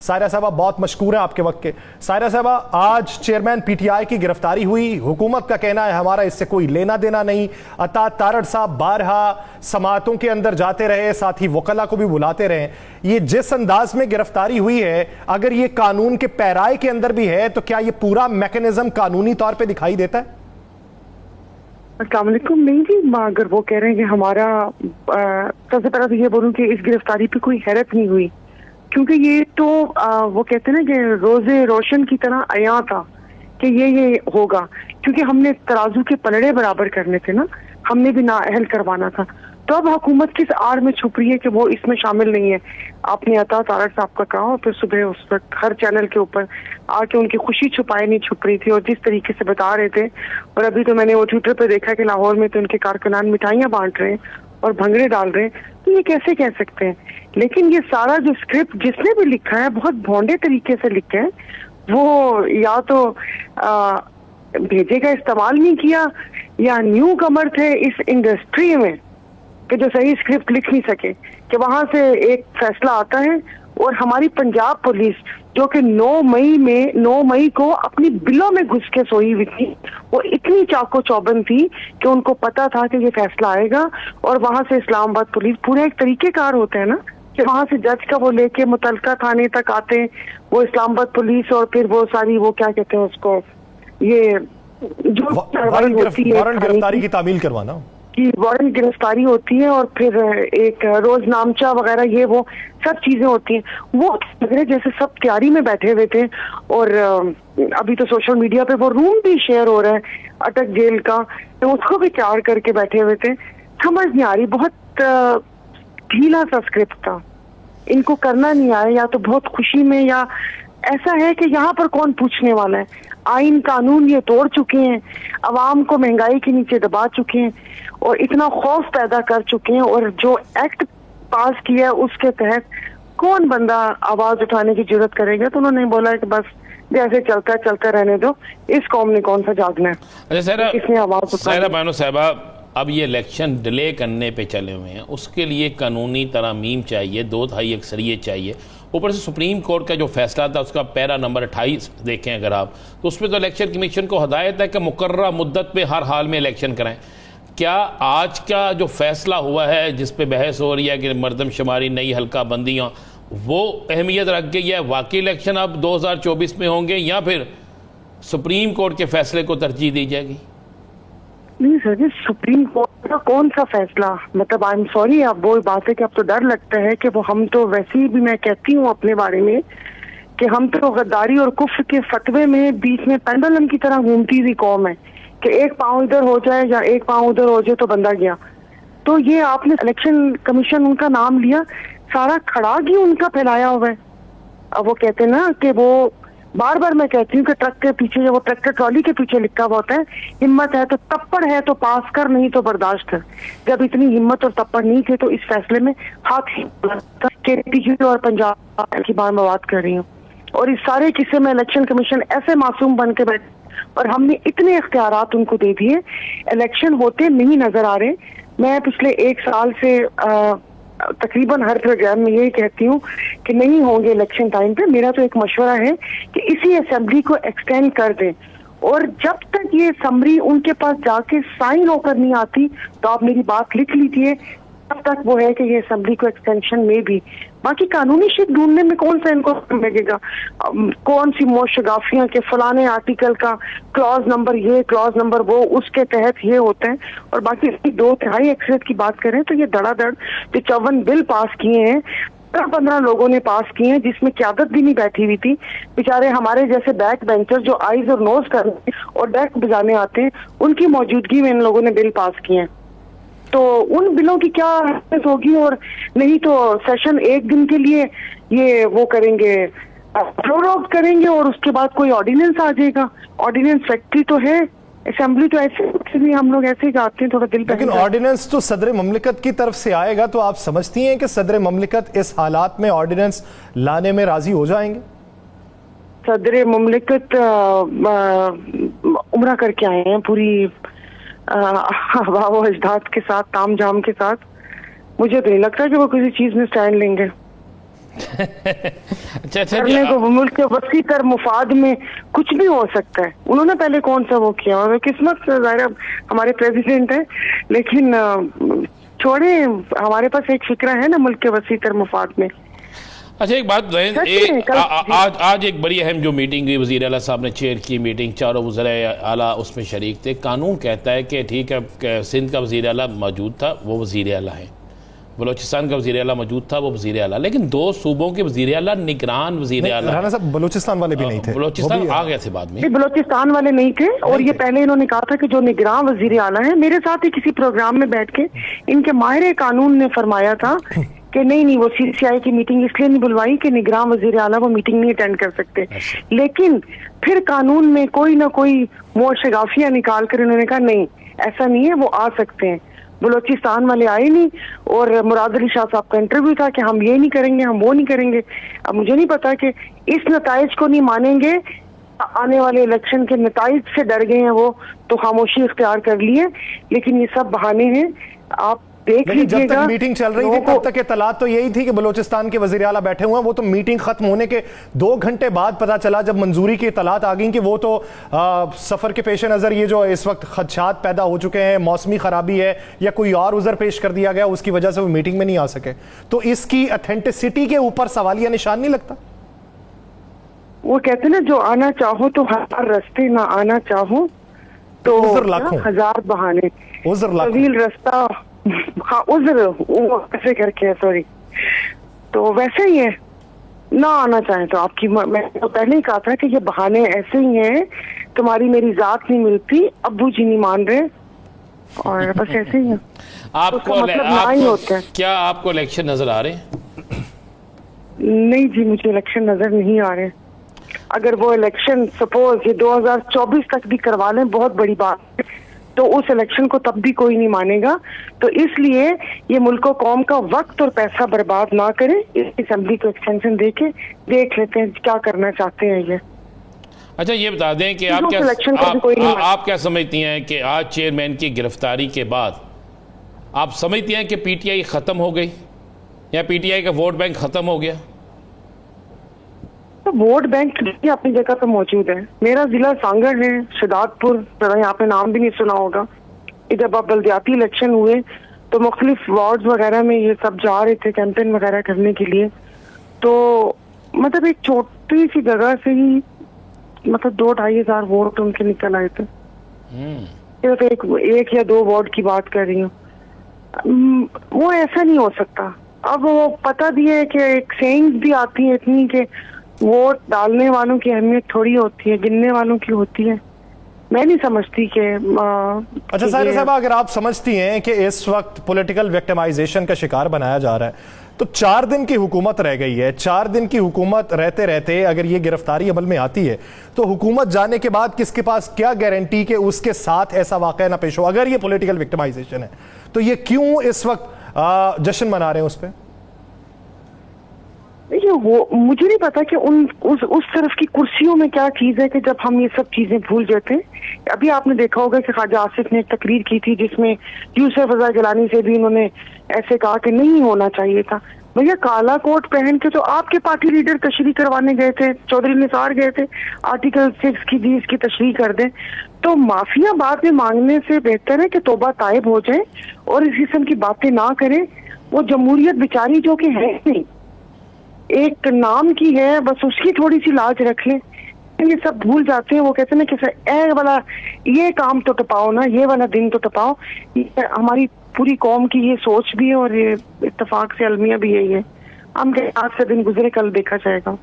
سائرہ صاحبہ بہت مشکور ہیں آپ کے وقت کے. سائرہ صاحبہ آج چیئرمین پی ٹی آئی کی گرفتاری ہوئی. حکومت کا کہنا ہے ہمارا اس سے کوئی لینا دینا نہیں. عطا تارڑ صاحب بارہا سماعتوں کے اندر جاتے رہے, ساتھ ہی وکلا کو بھی بلاتے رہے. یہ جس انداز میں گرفتاری ہوئی ہے, اگر یہ قانون کے پیرائے کے اندر بھی ہے تو کیا یہ پورا میکنزم قانونی طور پہ دکھائی دیتا ہے؟ السلام علیکم. نہیں جی, اگر وہ کہہ رہے ہیں کہ ہمارا سب سے پہلے تو یہ بولوں کہ اس گرفتاری پہ کوئی حیرت نہیں ہوئی, کیونکہ یہ تو وہ کہتے ہیں نا کہ روز روشن کی طرح عیاں تھا کہ یہ ہوگا, کیونکہ ہم نے ترازو کے پلڑے برابر کرنے تھے نا, ہم نے بھی نااہل کروانا تھا. تو اب حکومت کس آڑ میں چھپ رہی ہے کہ وہ اس میں شامل نہیں ہے. آپ نے عطا تارڑ صاحب کا کہا, اور پھر صبح اس وقت ہر چینل کے اوپر آ کے ان کی خوشی چھپائے نہیں چھپ رہی تھی, اور جس طریقے سے بتا رہے تھے. اور ابھی تو میں نے وہ ٹویٹر پہ دیکھا کہ لاہور میں تو ان کے کارکنان مٹھائیاں بانٹ رہے ہیں اور بھنگڑے ڈال رہے ہیں. تو یہ کیسے کہہ سکتے ہیں؟ لیکن یہ سارا جو اسکرپٹ جس نے بھی لکھا ہے بہت بھونڈے طریقے سے لکھا ہے. وہ یا تو بھیجے کا استعمال نہیں کیا, یا نیو کمر تھے اس انڈسٹری میں کہ جو صحیح اسکرپٹ لکھ نہیں سکے. کہ وہاں سے ایک فیصلہ آتا ہے, اور ہماری پنجاب پولیس جو کہ 9 مئی کو اپنی بلوں میں گھس کے سوئی ہوئی تھی, وہ اتنی چاقو چوبند تھی کہ ان کو پتا تھا کہ یہ فیصلہ آئے گا. اور وہاں سے اسلام آباد پولیس پورا ایک طریقہ کار ہوتا ہے نا, کہ وہاں سے جج کا وہ لے کے متعلقہ تھانے تک آتے ہیں, وہ اسلام آباد پولیس, اور پھر وہ ساری وہ کیا کہتے ہیں اس کو, یہ جو وارنٹ گرفتاری کی تعمیل کروانا کی وارنٹ گرفتاری ہوتی ہے, اور پھر ایک روز نامچہ وغیرہ یہ وہ سب چیزیں ہوتی ہیں. وہ جیسے سب تیاری میں بیٹھے ہوئے تھے, اور ابھی تو سوشل میڈیا پہ وہ روم بھی شیئر ہو رہا ہے اٹک جیل کا, تو اس کو بھی تیار کر کے بیٹھے ہوئے تھے. سمجھ نہیں آ رہی, بہت ڈھیلا سا اسکرپٹ تھا, ان کو کرنا نہیں آیا, یا تو بہت خوشی میں, یا ایسا ہے کہ یہاں پر کون پوچھنے والا ہے. آئین قانون یہ توڑ چکے ہیں, عوام کو مہنگائی کے نیچے دبا چکے ہیں, اور اتنا خوف پیدا کر چکے ہیں. اور جو ایکٹ پاس کیا ہے اس کے تحت کون بندہ آواز اٹھانے کی جرات کرے گا. تو انہوں نے بولا کہ بس جیسے چلتا رہنے دو, اس قوم نے کون سا جاگنا ہے. اچھا کس نے آواز سائرہ بانو صاحبہ, اب یہ الیکشن ڈیلے کرنے پہ چلے ہوئے ہیں, اس کے لیے قانونی ترامیم چاہیے, 2/3 اکثریت چاہیے. اوپر سے سپریم کورٹ کا جو فیصلہ تھا اس کا پیرا نمبر 28 دیکھیں اگر آپ, تو اس میں تو الیکشن کمیشن کو ہدایت ہے کہ مقررہ مدت پہ ہر حال میں الیکشن کرائیں. کیا آج کا جو فیصلہ ہوا ہے جس پہ بحث ہو رہی ہے کہ مردم شماری, نئی حلقہ بندیاں, وہ اہمیت رکھ گئی ہے؟ واقعی الیکشن اب 2024 میں ہوں گے, یا پھر سپریم کورٹ کے فیصلے کو ترجیح دی جائے گی؟ نہیں سر جی, سپریم کورٹ کا کون سا فیصلہ, مطلب آئی ایم سوری, اب وہ بات ہے کہ اب تو ڈر لگتا ہے کہ وہ ہم تو ویسے بھی, میں کہتی ہوں اپنے بارے میں کہ ہم تو غداری اور کفر کے فتوے میں بیچ میں پینڈولم کی طرح گھومتی ہوئی قوم ہے, کہ ایک پاؤں ادھر ہو جائے یا ایک پاؤں ادھر ہو جائے تو بندہ گیا. تو یہ آپ نے الیکشن کمیشن ان کا نام لیا, سارا کھڑاگ ہی ان کا پھیلایا ہوا ہے. اب وہ کہتے ہیں نا کہ وہ بار بار میں کہتی ہوں کہ ٹرک کے پیچھے, جو وہ ٹریکٹر ٹرالی کے پیچھے لکھا ہوا ہوتا ہے, ہمت ہے تو تپڑ ہے تو پاس کر, نہیں تو برداشت کر. جب اتنی ہمت اور تپڑ نہیں تھے تو اس فیصلے میں ہاتھ ہی اور پنجاب کی بار میں بات کر رہی ہوں. اور اس سارے قصے میں الیکشن کمیشن ایسے معصوم بن کے بیٹھے, اور ہم نے اتنے اختیارات ان کو دے دیے, الیکشن ہوتے نہیں نظر آ رہے. میں پچھلے 1 سال سے تقریباً ہر پروگرام میں یہی کہتی ہوں کہ نہیں ہوں گے الیکشن ٹائم پہ. میرا تو ایک مشورہ ہے کہ اسی اسمبلی کو ایکسٹینڈ کر دیں, اور جب تک یہ سمری ان کے پاس جا کے سائن ہو کر نہیں آتی, تو آپ میری بات لکھ لیجیے, تب تک وہ ہے کہ یہ اسمبلی کو ایکسٹینشن میں بھی. باقی قانونی شک ڈھونڈنے میں کون سا ان کو لگے گا, کون سی موشگافیاں کہ فلانے آرٹیکل کا کلاز نمبر یہ, کلاز نمبر وہ, اس کے تحت یہ ہوتا ہے. اور باقی 2/3 اکثریت کی بات کریں تو یہ دڑا دڑ جو 54 بل پاس کیے ہیں, 15 لوگوں نے پاس کیے ہیں, جس میں قیادت بھی نہیں بیٹھی ہوئی تھی. بیچارے ہمارے جیسے بیک بینچر جو آئیز اور نوز کرنے اور ڈیسک بجانے آتے ہیں, ان کی موجودگی میں ان لوگوں نے بل پاس کیے ہیں. تو ان بلوں کی کیا اہمیت ہوگی. اور نہیں تو سیشن 1 دن کے لیے یہ وہ کریں گے, پروروگ کریں گے, اور اس کے بعد کوئی آرڈیننس آ جائے گا. آرڈیننس فیکٹری تو ہے اسمبلی, تو ایسے بھی ہم لوگ ایسے ہی جاتے ہیں, تھوڑا دل پہ. لیکن آرڈیننس تو صدر مملکت کی طرف سے آئے گا, تو آپ سمجھتی ہیں کہ صدر مملکت اس حالات میں آرڈیننس لانے میں راضی ہو جائیں گے؟ صدر مملکت عمرہ کر کے آئے ہیں پوری ہوا و اجداد کے ساتھ, تام جام کے ساتھ. مجھے تو نہیں لگتا کہ وہ کسی چیز میں سٹینڈ لیں گے. اچھا کرنے کو ملک کے وسیع تر مفاد میں کچھ بھی ہو سکتا ہے. انہوں نے پہلے کون سا وہ کیا, اور قسمت ظاہر ہمارے پریزیڈنٹ ہیں, لیکن چھوڑے, ہمارے پاس ایک فکرہ ہے نا ملک کے وسیع تر مفاد میں. اچھا ایک بات آج ایک بڑی اہم جو میٹنگ ہوئی, وزیر اعلیٰ صاحب نے چیئر کی میٹنگ, چاروں وزرائے اعلیٰ اس میں شریک تھے. قانون کہتا ہے کہ ٹھیک ہے سندھ کا وزیر اعلیٰ موجود تھا, وہ وزیر اعلیٰ ہیں, بلوچستان کا وزیر اعلیٰ موجود تھا, وہ وزیر اعلیٰ, لیکن دو صوبوں کے وزیر اعلیٰ نگران وزیر اعلیٰ. رانا صاحب بلوچستان والے بھی نہیں تھے, بلوچستان آ گئے تھے بعد میں. بلوچستان والے نہیں تھے, اور یہ پہلے انہوں نے کہا تھا کہ جو نگراں وزیر اعلیٰ ہیں, میرے ساتھ ہی کسی پروگرام میں بیٹھ کے ان کے ماہر قانون نے فرمایا تھا کہ نہیں وہ سی سی آئی کی میٹنگ اس لیے نہیں بلوائی کہ نگراں وزیر اعلیٰ وہ میٹنگ نہیں اٹینڈ کر سکتے. لیکن پھر قانون میں کوئی نہ کوئی موڑ شگافیاں نکال کر انہوں نے کہا نہیں ایسا نہیں ہے, وہ آ سکتے ہیں. بلوچستان والے آئے نہیں, اور مراد علی شاہ صاحب کا انٹرویو تھا کہ ہم یہ نہیں کریں گے, ہم وہ نہیں کریں گے. اب مجھے نہیں پتا کہ اس نتائج کو نہیں مانیں گے, آنے والے الیکشن کے نتائج سے ڈر گئے ہیں وہ, تو خاموشی اختیار کر لی ہے. لیکن یہ سب بہانے ہیں, آپ دیکھ لیجیے جب گا. تک میٹنگ چل رہی تھی تب تک اطلاع تو یہی تھی کہ بلوچستان کے وزیر اعلیٰ بیٹھے ہوئے ہیں. وہ تو میٹنگ ختم ہونے کے 2 گھنٹے بعد پتا چلا, جب منظوری کی اطلاعات آ گئیں کہ وہ تو سفر کے پیش نظر یہ جو اس وقت خدشات پیدا ہو چکے ہیں, موسمی خرابی ہے یا کوئی اور عذر پیش کر دیا گیا, اس کی وجہ سے وہ میٹنگ میں نہیں آ سکے. تو اس کی اتھینٹسٹی کے اوپر سوالیہ نشان نہیں لگتا؟ وہ کہتے ہیں نا جو آنا چاہو تو 1000 رستے, نہ آنا چاہو تو عذر لاکھوں, 1000 بہانے. عذر لاکھوں, طویل رستہ, ہاں عذر ایسے کر کے, سوری. تو ویسے ہی ہے, نہ آنا چاہیں تو آپ کی, میں تو پہلے ہی کہا تھا کہ یہ بہانے ایسے ہی ہیں, تمہاری میری ذات نہیں ملتی, ابو جی نہیں مان رہے, اور بس ایسے ہی ہیں. آپ کو کیا آپ کو الیکشن نظر آ رہے ہیں؟ نہیں جی, مجھے الیکشن نظر نہیں آ رہے. اگر وہ الیکشن سپوز یہ 2024 تک بھی کروا لیں, بہت بڑی بات ہے, تو اس الیکشن کو تب بھی کوئی نہیں مانے گا. تو اس لیے یہ ملک و قوم کا وقت اور پیسہ برباد نہ کریں, اس اسمبلی کو ایکسٹینشن دے کے دیکھ لیتے ہیں کیا کرنا چاہتے ہیں یہ. اچھا یہ بتا دیں کہ آپ کیا سمجھتی ہیں کہ آج چیئرمین کی گرفتاری کے بعد آپ سمجھتی ہیں کہ پی ٹی آئی ختم ہو گئی, یا پی ٹی آئی کا ووٹ بینک ختم ہو گیا؟ ووٹ بینک اپنی جگہ پہ موجود ہے. میرا ضلع سانگڑ ہے, شداد پور, یہاں پہ نام بھی نہیں سنا ہوگا. جب اب بلدیاتی الیکشن ہوئے تو مختلف وارڈز وغیرہ میں یہ سب جا رہے تھے کیمپین وغیرہ کرنے کے لیے. تو مطلب ایک چھوٹی سی جگہ سے ہی مطلب 2-2.5 ہزار ووٹ ان کے نکل آئے تھے. صرف ایک یا 2 وارڈ کی بات کر رہی ہوں. وہ ایسا نہیں ہو سکتا. اب وہ پتہ بھی ہے کہ ایک سینگز بھی آتی ہیں اتنی کہ ووٹ ڈالنے والوں کی اہمیت تھوڑی ہوتی ہے, گننے والوں کی ہوتی ہے. میں نہیں سمجھتی کہ اچھا سائرہ صاحبہ, اگر آپ سمجھتی ہیں کہ اس وقت پولیٹیکل وکٹمائزیشن کا شکار بنایا جا رہا ہے, تو 4 دن کی حکومت رہ گئی ہے. 4 دن کی حکومت رہتے رہتے اگر یہ گرفتاری عمل میں آتی ہے, تو حکومت جانے کے بعد کس کے پاس کیا گارنٹی کہ اس کے ساتھ ایسا واقعہ نہ پیش ہو؟ اگر یہ پولیٹیکل وکٹمائزیشن ہے تو یہ کیوں اس وقت جشن منا رہے ہیں اس پہ؟ مجھے نہیں پتا کہ اس طرف کی کرسیوں میں کیا چیز ہے کہ جب ہم یہ سب چیزیں بھول جاتے ہیں. ابھی آپ نے دیکھا ہوگا کہ خواجہ آصف نے ایک تقریر کی تھی جس میں یوسف رضا گیلانی سے بھی انہوں نے ایسے کہا کہ نہیں ہونا چاہیے تھا. بھیا کالا کوٹ پہن کے تو آپ کے پارٹی لیڈر تشریح کروانے گئے تھے, چودھری نثار گئے تھے, آرٹیکل 6 کی جی اس کی تشریح کر دیں. تو معافیاں بعد میں مانگنے سے بہتر ہے کہ توبہ طائب ہو جائیں اور اس قسم کی باتیں نہ کریں. وہ جمہوریت بیچاری جو کہ ہے نہیں, ایک نام کی ہے, بس اس کی تھوڑی سی لاج رکھ لیں. یہ سب بھول جاتے ہیں. وہ کہتے ہیں نا کہ اے والا یہ کام تو ٹپاؤ نا, یہ والا دن تو ٹپاؤ. ہماری پوری قوم کی یہ سوچ بھی ہے اور یہ اتفاق سے المیہ بھی یہی ہے. ہم کہ آج سے دن گزرے کل دیکھا جائے گا.